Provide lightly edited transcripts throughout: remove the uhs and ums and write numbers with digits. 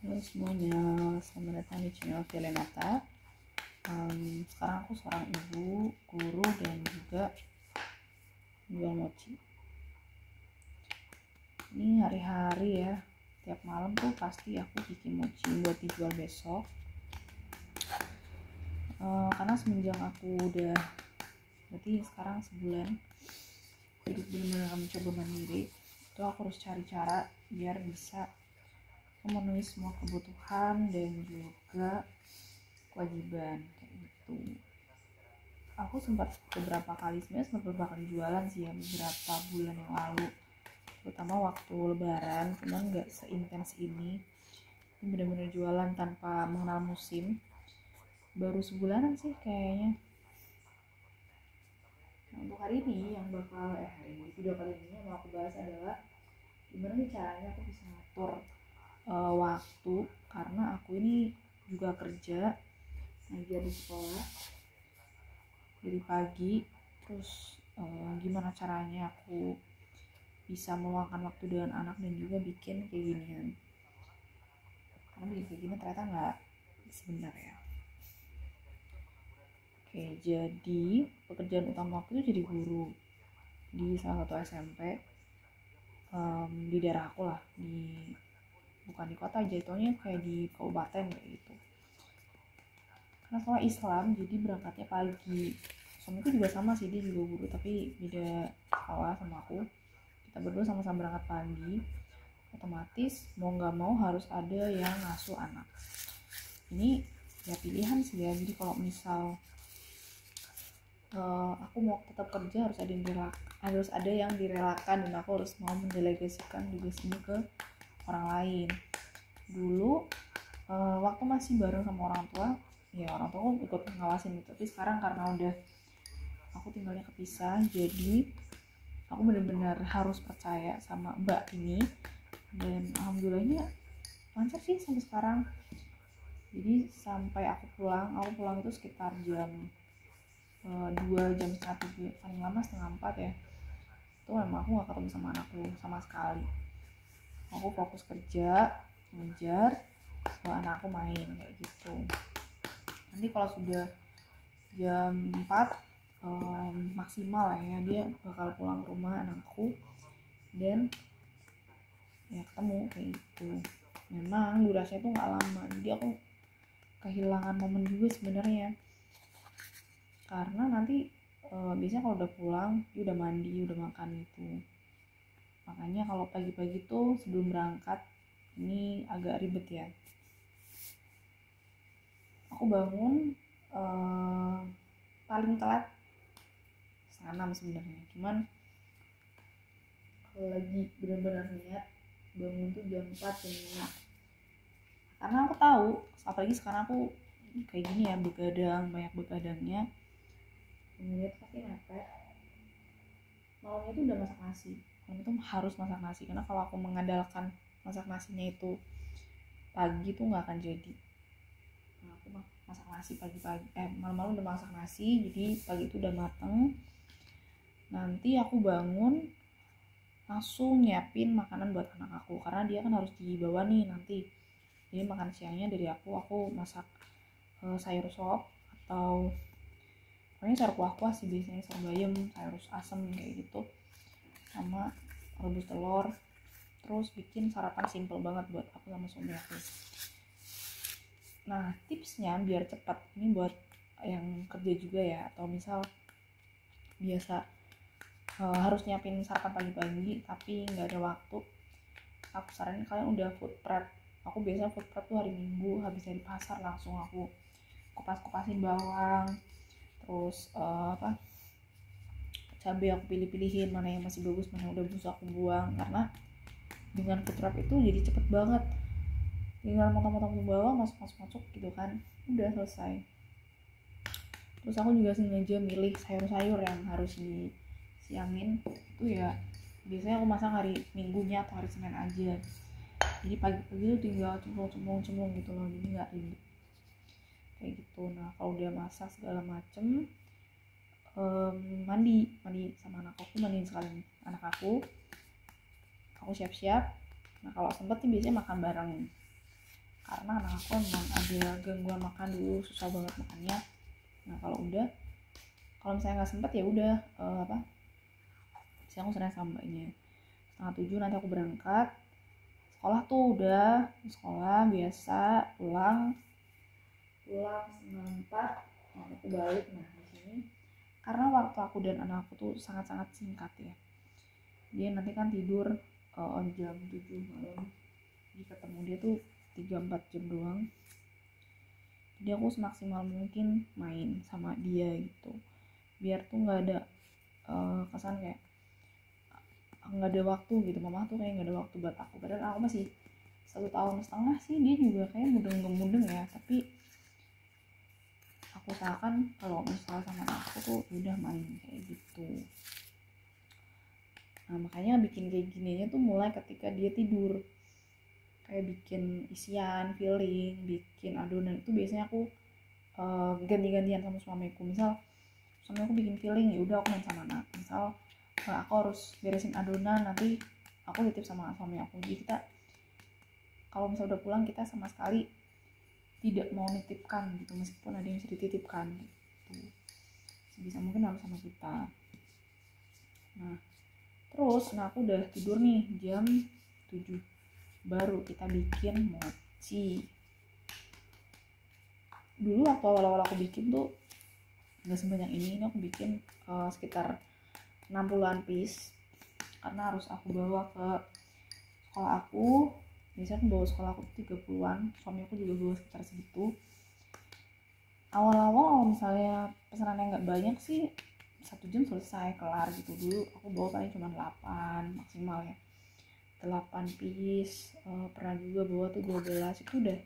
Halo semuanya, selamat datang di channel Velenata. Sekarang aku seorang ibu, guru, dan juga jual mochi. Ini hari-hari ya, tiap malam tuh pasti aku bikin mochi buat dijual besok. Karena semenjak aku udah, berarti sekarang sebulan hidup benar-benar mencoba mandiri, itu aku harus cari cara biar bisa memenuhi semua kebutuhan dan juga kewajiban kayak gitu. Aku sempat beberapa kali jualan sih ya, beberapa bulan yang lalu, terutama waktu lebaran, cuman nggak seintens ini bener-bener jualan tanpa mengenal musim. Baru sebulanan sih kayaknya. Nah, untuk hari ini yang bakal video kali ini yang mau aku bahas adalah gimana nih caranya aku bisa ngatur waktu, karena aku ini juga kerja ngajar di sekolah dari pagi. Terus gimana caranya aku bisa meluangkan waktu dengan anak dan juga bikin kayak ginian, karena bikin kayak gini ternyata nggak sebentar ya. Oke, jadi pekerjaan utama aku itu jadi guru di salah satu SMP di daerah aku lah, bukan di kota, jatuhnya kayak di kabupaten kayak gitu. Karena sekolah Islam jadi berangkatnya pagi. Suamiku juga sama sih, dia juga guru tapi beda sekolah sama aku. Kita berdua sama-sama berangkat pagi, otomatis mau nggak mau harus ada yang ngasuh anak. Ini ya pilihan sih ya, jadi kalau misal aku mau tetap kerja harus ada yang direlakan dan aku harus mau mendelegasikan tugas ini ke orang lain. Dulu waktu masih bareng sama orang tua, ya orang tua aku ikut ngawasin gitu, tapi sekarang karena udah aku tinggalnya kepisah, jadi aku benar-benar harus percaya sama mbak ini, dan alhamdulillahnya lancar sih sampai sekarang. Jadi sampai aku pulang itu sekitar jam 2, jam setengah 3, paling lama setengah 4 ya. Itu memang aku gak ketemu sama anakku sama sekali. Aku fokus kerja, ngejar, sama anakku main kayak gitu. Nanti kalau sudah jam 4 maksimal lah ya, dia bakal pulang ke rumah anakku dan ya ketemu kayak gitu. Memang durasinya tuh gak lama, jadi aku kehilangan momen juga sebenarnya, karena nanti biasanya kalau udah pulang dia udah mandi, udah makan gitu. Makanya kalau pagi-pagi tuh sebelum berangkat ini agak ribet ya. Aku bangun paling telat setengah 6 sebenarnya, cuman kalau lagi benar-benar niat bangun tuh jam 4, jam 5. Karena aku tahu, apalagi sekarang aku kayak gini ya, banyak begadangnya, menit pasti mepet. Malamnya itu udah masak nasi, malam itu harus masak nasi, karena kalau aku mengandalkan masak nasinya itu pagi tuh nggak akan jadi. Nah, aku masak nasi pagi-pagi, malam-malam udah masak nasi, jadi pagi itu udah mateng. Nanti aku bangun langsung nyiapin makanan buat anak aku, karena dia kan harus dibawa nih nanti. Jadi makan siangnya dari aku masak sayur sop atau pokoknya sayur kuah-kuah sih, biasanya sayur bayam, sayur asem kayak gitu, sama rebus telur. Terus bikin sarapan simple banget buat aku sama suami aku. Nah, tipsnya biar cepat, ini buat yang kerja juga ya, atau misal biasa harus nyiapin sarapan pagi-pagi tapi nggak ada waktu, aku saranin kalian udah food prep. Aku biasanya food prep tuh hari Minggu, habis dari pasar langsung aku kupas-kupasin bawang, terus cabai aku pilih-pilihin mana yang masih bagus, mana yang udah busuk aku buang. Karena dengan food prep itu jadi cepet banget, tinggal motong-motong bawang, masuk gitu kan, udah selesai. Terus aku juga sengaja milih sayur-sayur yang harus disiangin itu ya, biasanya aku masak hari Minggunya atau hari Senin aja, jadi pagi-pagi tuh tinggal cemplung gitu loh, jadi nggak ribet kayak gitu. Nah, kalau udah masak segala macem, mandi sama anak aku, mandiin sekalian anak aku siap-siap. Nah, kalau sempet sih biasanya makan bareng, karena anak aku emang ada gangguan makan dulu, susah banget makannya. Nah kalau misalnya nggak sempet ya udah siang aku sering sama mbaknya. 6:30 nanti aku berangkat sekolah tuh, udah di sekolah biasa, pulang 3:30 aku balik. Nah di sini karena waktu aku dan anak aku tuh sangat-sangat singkat ya, dia nanti kan tidur jam 7 malam, jadi ketemu dia tuh 3-4 jam doang. Jadi aku semaksimal mungkin main sama dia gitu, biar tuh nggak ada kesan kayak nggak ada waktu gitu, mama tuh kayak nggak ada waktu buat aku, padahal aku masih 1,5 tahun sih. Dia juga kayak mudeng ya, tapi aku usahakan kalau misalnya sama aku tuh udah main kayak gitu. Nah makanya bikin kayak gininya tuh mulai ketika dia tidur, kayak bikin isian, filling, bikin adonan itu biasanya aku ganti-gantian sama suamiku. Misal suami aku bikin filling, ya udah aku main sama anak. Misal aku harus beresin adonan, nanti aku titip sama suami aku. Jadi kita kalau misalnya udah pulang kita sama sekali tidak mau nitipkan gitu, meskipun ada yang bisa dititipkan gitu, sebisa mungkin harus sama kita. Nah terus aku udah tidur nih jam 7, baru kita bikin mochi. Dulu waktu awal-awal aku bikin tuh nggak sebanyak ini aku bikin sekitar 60-an piece, karena harus aku bawa ke sekolah aku. Biasanya aku bawa sekolah aku 30-an, suami aku juga bawa sekitar segitu. Awal-awal misalnya pesanannya nggak banyak sih 1 jam selesai kelar gitu. Dulu aku bawa paling cuma 8 maksimal ya, 8 piece. Pernah juga bawa tuh 12, itu udah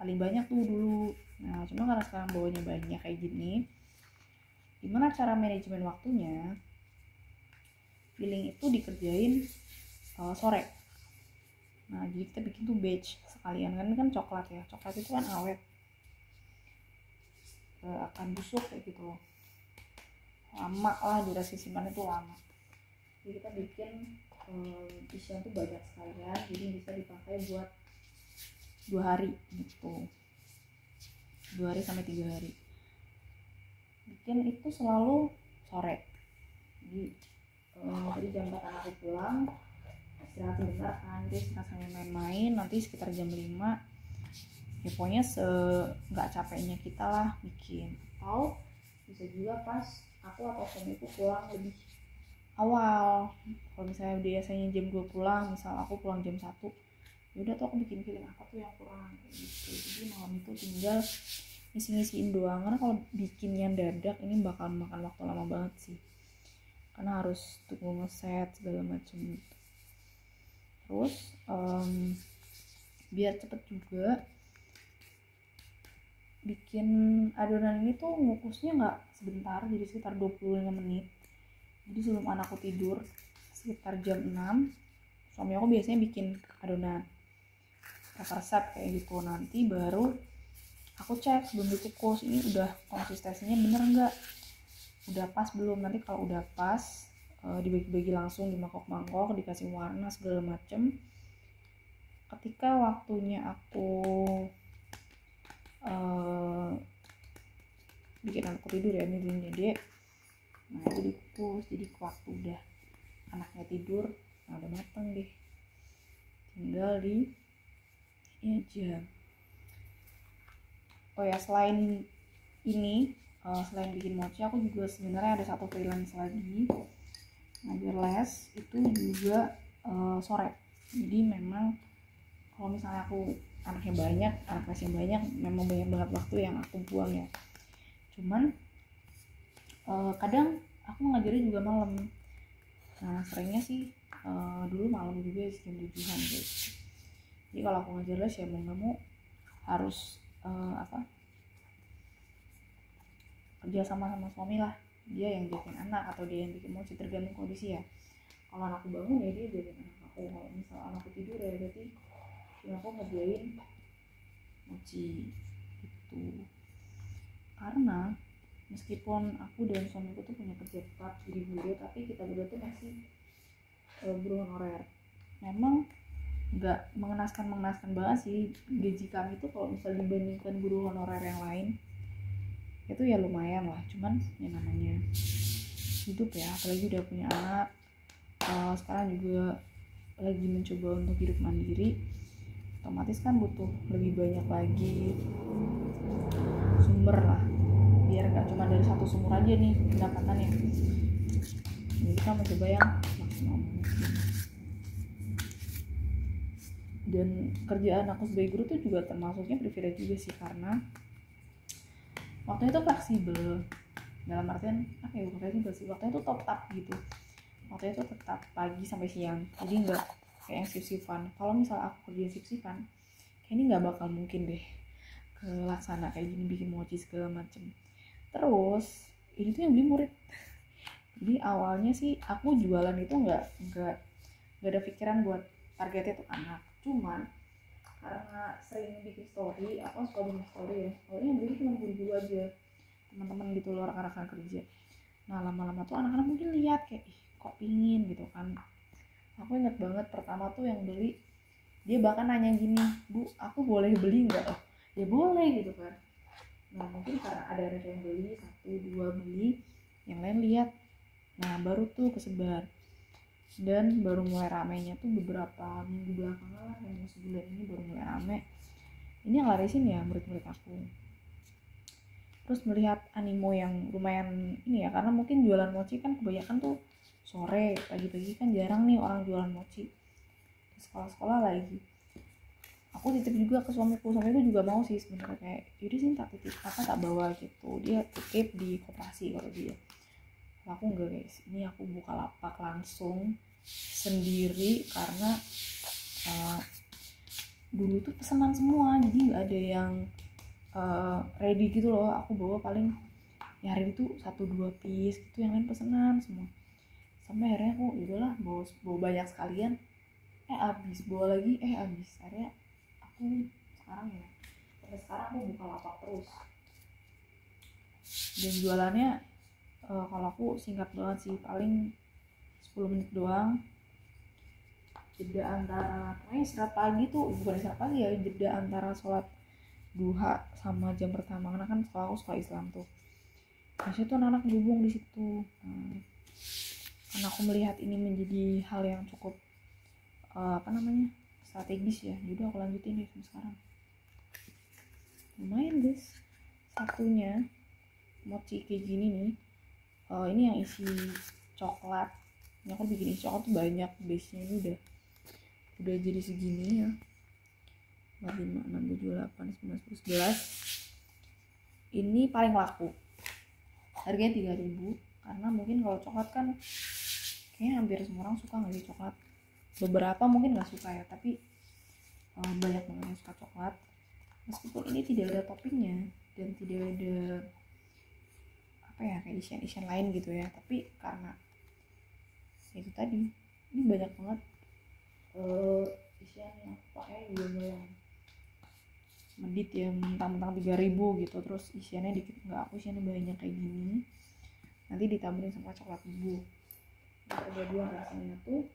paling banyak tuh dulu. Nah cuma karena sekarang bawanya banyak kayak gini, gimana cara manajemen waktunya? Filling itu dikerjain sore. Nah jadi kita bikin tuh batch sekalian, kan coklat ya, coklat itu kan awet, akan busuk kayak gitu, lama lah durasi simpan itu lama. Jadi kita bikin isian tuh banyak sekalian, jadi bisa dipakai buat 2 hari gitu, 2 hari sampai 3 hari. Bikin itu selalu sore. Jadi jam 4 aku pulang, istirahat sebentar kan, dia rasanya main-main, nanti sekitar jam 5 ya pokoknya nggak capeknya kita lah bikin. Atau bisa juga pas aku atau suamiku pulang lebih awal, kalau misalnya biasanya jam 2 pulang, misal aku pulang jam 1, yaudah tuh aku bikin filling apa tuh yang kurang kayak gitu. Jadi malam itu tinggal ngisi-ngisiin doang, karena kalau bikinnya dadak ini bakal makan waktu lama banget sih, karena harus tunggu ngeset segala macam gitu. Terus biar cepet juga bikin adonan ini tuh ngukusnya nggak sebentar, jadi sekitar 25 menit. Jadi sebelum anakku tidur sekitar jam 6, suami aku biasanya bikin adonan resep kayak gitu. Nanti baru aku cek sebelum dikukus, ini udah konsistensinya bener nggak, udah pas belum. Nanti kalau udah pas dibagi-bagi langsung di mangkok-mangkok, dikasih warna segala macem. Ketika waktunya aku bikin anakku tidur ya, ini jadi nah itu dikukus. Jadi waktu udah anaknya tidur, nah udah mateng deh, tinggal di aja. Oh ya, selain ini selain bikin mochi, aku juga sebenarnya ada satu freelance lagi, ngajar les itu juga sore. Jadi memang kalau misalnya aku anaknya banyak, anak lesnya banyak, memang banyak banget waktu yang aku buang ya. Cuman kadang aku ngajarnya juga malam. Nah seringnya sih dulu malam juga jam 7-an gitu. Jadi kalau aku ngajar les ya mau nggak mau harus kerja sama suami lah, dia yang jagain anak atau dia yang bikin mochi, tergantung kondisi ya. Kalau anakku bangun ya dia jagain anak aku, kalau misal anakku tidur ya berarti aku ngerjain mochi gitu. Karena meskipun aku dan suamiku tuh punya kerja tetap jadi guru, tapi kita berdua tuh masih berhubungan honorer. Memang nggak mengenaskan banget sih. Gaji kami tuh kalau misalnya dibandingkan guru honorer yang lain itu ya lumayan lah, cuman ya namanya hidup ya, apalagi udah punya anak. Sekarang juga lagi mencoba untuk hidup mandiri, otomatis kan butuh lebih banyak lagi sumber lah, biar gak cuma dari satu sumber aja nih pendapatannya. Jadi kita mencoba yang maksimal mungkin. Dan kerjaan aku sebagai guru tuh juga termasuknya privilege juga sih, karena waktunya itu fleksibel. Dalam artian apa ya, bukan fleksibel sih, waktunya itu tetap gitu, waktunya itu tetap pagi sampai siang. Jadi nggak kayak yang shift-shiftan. Kalau misal aku kerja shift-shiftan, kayak ini nggak bakal mungkin deh kelaksana kayak gini, bikin mochi segala macem. Terus ini tuh yang beli murid. Jadi awalnya sih aku jualan itu nggak ada pikiran buat targetnya tuh anak, cuman karena sering bikin story, aku suka bikin story ya, awalnya yang beli cuma guru-guru aja, teman-teman gitu loh, rekan-rekan kerja. Nah lama-lama tuh anak-anak mungkin lihat kayak ih kok pingin gitu kan. Aku ingat banget pertama tuh yang beli, dia bahkan nanya gini, bu aku boleh beli nggak? Oh ya boleh gitu kan. Nah mungkin karena ada anak yang beli, 1-2 beli, yang lain lihat, nah baru tuh kesebar. Dan baru mulai ramenya tuh beberapa minggu belakangan lah, yang sebulan ini baru mulai rame. Ini yang larisin ya murid-murid aku. Terus melihat animo yang lumayan ini ya, karena mungkin jualan mochi kan kebanyakan tuh sore, pagi-pagi kan jarang nih orang jualan mochi di sekolah-sekolah lagi. Aku titip juga ke suamiku juga mau sih sebenarnya, kayak jadi sih tak titip apa tak bawa gitu, dia titip di koperasi kalau dia. Aku enggak guys, ini aku buka lapak langsung sendiri, karena dulu tuh pesanan semua, jadi nggak ada yang ready gitu loh. Aku bawa paling ya hari itu 1-2 piece gitu, yang lain pesanan semua. Sampai akhirnya aku yaudahlah bawa banyak sekalian, habis, bawa lagi habis. Akhirnya aku sekarang ya, sampai sekarang aku buka lapak terus. Dan jualannya kalau aku singkat banget sih, paling 10 menit doang. Jeda antara, pokoknya istirahat pagi tuh, bukan istirahat pagi ya, jeda antara sholat duha sama jam pertama, karena kan sekolah aku sekolah Islam tuh. Nah situ anak-anak gabung di situ. Karena aku melihat ini menjadi hal yang cukup strategis ya, jadi aku lanjutin deh sampai sekarang. Lumayan guys, satunya mochi kayak gini nih. Ini yang isi coklat. Ini aku bikin isi coklat tuh banyak, base nya ini udah jadi segini ya, 4, 5, 6, 7, 8, 9, 10, 11. Ini paling laku, harganya 3.000, karena mungkin kalau coklat kan kayaknya hampir semua orang suka nggak sih coklat. Beberapa mungkin nggak suka ya, tapi banyak banget yang suka coklat. Meskipun ini tidak ada toppingnya dan tidak ada apa ya kayak isian lain gitu ya, tapi karena itu tadi ini banyak banget isian yang pakai juga yang medit ya, mentang-mentang 3.000 gitu, terus isiannya dikit. Enggak, aku isiannya banyak kayak gini, nanti ditaburin sama coklat bubuk. Perpaduan rasanya tuh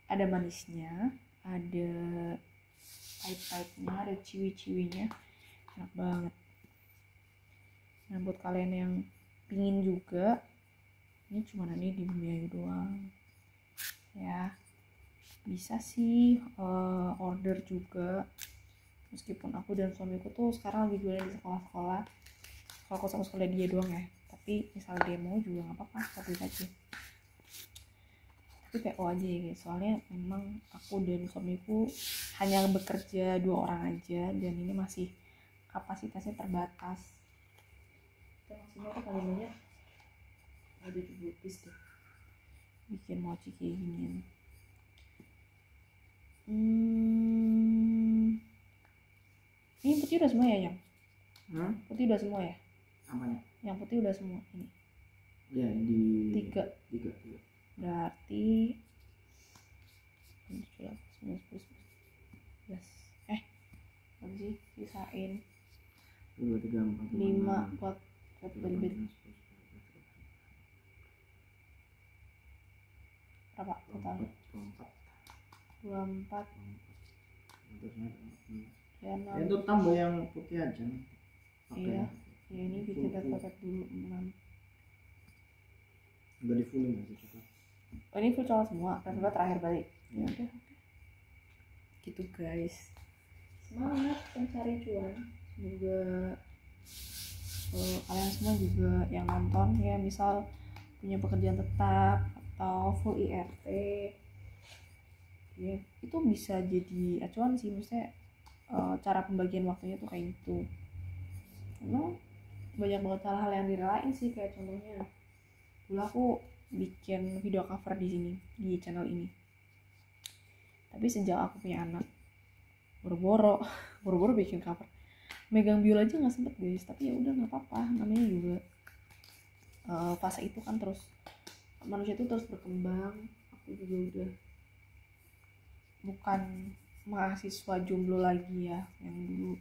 ada manisnya, ada pahit-pahitnya, ada ciwi-ciwinya, enak banget. Nah buat kalian yang pingin juga, ini cuma nanti di Bumi Ayu doang ya, bisa sih order juga. Meskipun aku dan suamiku tuh sekarang lagi jualan di sekolah-sekolah, kalau aku sama sekolah dia doang ya, tapi misal dia mau juga nggak apa-apa, tapi aja. Tapi PO aja ya guys, soalnya memang aku dan suamiku hanya bekerja 2 orang aja, dan ini masih kapasitasnya terbatas. Kita maksimal tuh paling banyak ada 70 piece deh bikin mochi kayak ginian. Ini putih udah semua ya, Yang? Putih udah semua ya? Apanya? Yang putih udah semua ini. Ya, di 3. Berarti 9, 10, 11. Apa sih? Sisain 2, 3, 4, 5 buat beli berapa total? 24. 24 ya 6. Itu tambah yang putih aja. Iya. Ya ini bikin red velvet dulu 6. Enggak di fullin aja coklat. Oh ini full coklat semua, red velvet terakhir balik. Ya. Udah. Gitu guys. Semangat mencari cuan. Semoga kalian semua juga yang nonton ya, misal punya pekerjaan tetap atau full IRT ya, itu bisa jadi acuan sih, maksudnya cara pembagian waktunya tuh kayak gitu. Karena banyak banget hal-hal yang direlain sih, kayak contohnya dulu aku bikin video cover di sini di channel ini, tapi sejak aku punya anak boro-boro bikin cover, megang biola aja nggak sempet guys. Tapi ya udah nggak apa-apa, namanya juga fase itu kan, terus manusia itu terus berkembang. Aku juga udah bukan mahasiswa jomblo lagi ya, yang dulu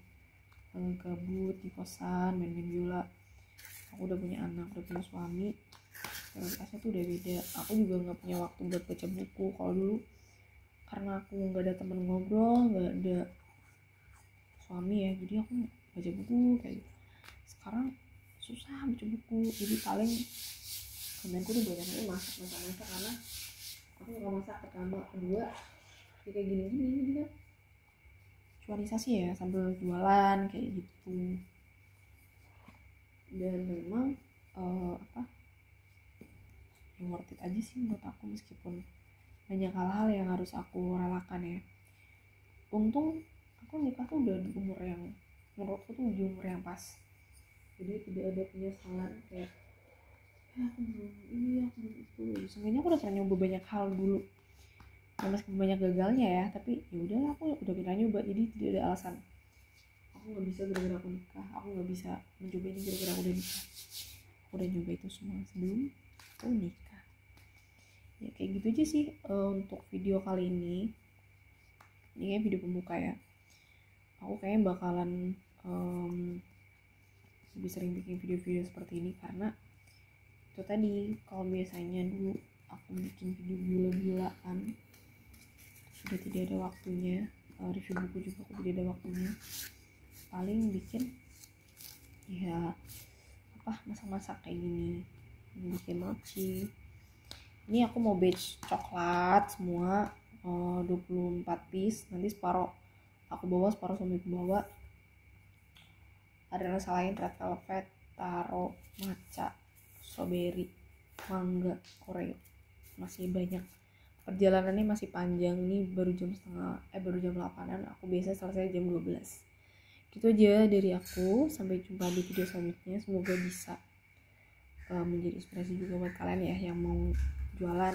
gabut di kosan main-main biola. Aku udah punya anak, udah punya suami, prioritasnya tuh udah beda. Aku juga nggak punya waktu buat baca buku. Kalau dulu karena aku nggak ada teman ngobrol, nggak ada suami ya, jadi aku baca buku kayak gitu. Sekarang susah baca buku, jadi paling kontenku tuh banyaknya masak karena aku nggak masak pertama, kedua ya kayak gini kan cuanisasi ya, sambil jualan kayak gitu. Dan memang yang worth it aja sih menurut aku, meskipun banyak hal-hal yang harus aku relakan ya. Untung aku nikah tuh udah di umur yang menurutku tuh di umur yang pas, jadi tidak ada penyesalan kayak ya aku belum ini, aku belum itu. Sebenarnya aku udah pernah nyoba banyak hal dulu, meskipun banyak gagalnya ya, tapi ya udahlah, aku udah pernah nyoba, jadi tidak ada alasan aku nggak bisa gara-gara aku nikah, aku nggak bisa mencoba ini gara-gara aku udah nikah. Aku udah nyoba itu semua sebelum aku nikah. Ya kayak gitu aja sih untuk video kali ini. Ini kayak video pembuka ya. Aku kayaknya bakalan lebih sering bikin video-video seperti ini, karena itu tadi, kalau biasanya dulu aku bikin video gila-gilaan sudah tidak ada waktunya, review buku juga aku tidak ada waktunya, paling bikin ya masak-masak kayak gini, bikin mochi. Ini aku mau batch coklat semua 24 piece, nanti separuh aku bawa, separuh suami aku bawa. Ada rasa lain, red velvet, taro, matcha, strawberry, mangga, oreo. Masih banyak, perjalanannya masih panjang. Ini baru jam 8-an, aku biasa selesai jam 12. Gitu aja dari aku, sampai jumpa di video selanjutnya. Semoga bisa menjadi inspirasi juga buat kalian ya, yang mau jualan,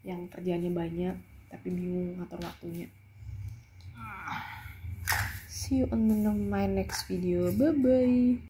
yang kerjaannya banyak tapi bingung ngatur waktunya. See you on my next video, bye bye.